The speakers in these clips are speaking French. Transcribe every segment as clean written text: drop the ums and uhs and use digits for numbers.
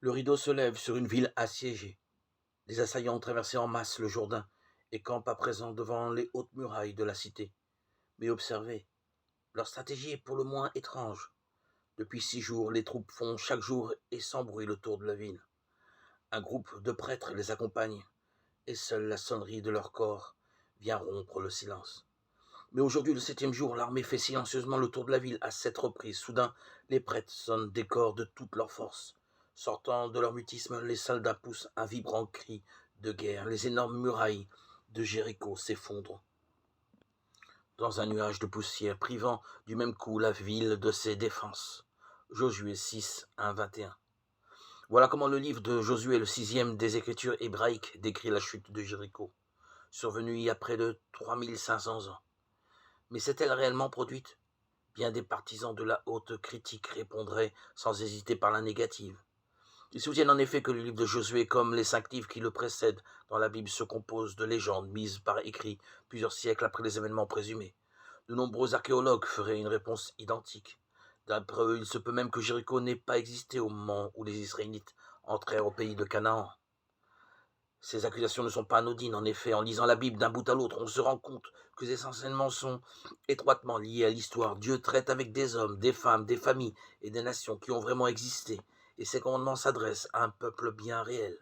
Le rideau se lève sur une ville assiégée. Les assaillants ont traversé en masse le Jourdain et campent à présent devant les hautes murailles de la cité. Mais observez, leur stratégie est pour le moins étrange. Depuis 6 jours, les troupes font chaque jour et sans bruit le tour de la ville. Un groupe de prêtres les accompagne, et seule la sonnerie de leur corps vient rompre le silence. Mais aujourd'hui, le 7e jour, l'armée fait silencieusement le tour de la ville à 7 reprises. Soudain, les prêtres sonnent des corps de toute leur force. Sortant de leur mutisme, les soldats poussent un vibrant cri de guerre. Les énormes murailles de Jéricho s'effondrent dans un nuage de poussière, privant du même coup la ville de ses défenses. Josué 6, 1, 21. Voilà comment le livre de Josué, le 6e des Écritures hébraïques, décrit la chute de Jéricho, survenue il y a près de 3500 ans. Mais s'est-elle réellement produite? Bien des partisans de la haute critique répondraient sans hésiter par la négative. Ils soutiennent en effet que le livre de Josué, comme les 5 livres qui le précèdent dans la Bible, se compose de légendes mises par écrit plusieurs siècles après les événements présumés. De nombreux archéologues feraient une réponse identique. D'après eux, il se peut même que Jéricho n'ait pas existé au moment où les Israélites entrèrent au pays de Canaan. Ces accusations ne sont pas anodines. En effet, en lisant la Bible d'un bout à l'autre, on se rend compte que ces enseignements sont étroitement liés à l'histoire. Dieu traite avec des hommes, des femmes, des familles et des nations qui ont vraiment existé, et ses commandements s'adressent à un peuple bien réel.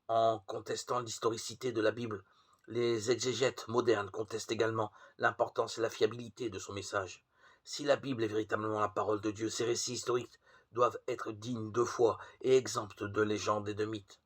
En contestant l'historicité de la Bible, les exégètes modernes contestent également l'importance et la fiabilité de son message. Si la Bible est véritablement la parole de Dieu, ces récits historiques doivent être dignes de foi et exempts de légendes et de mythes.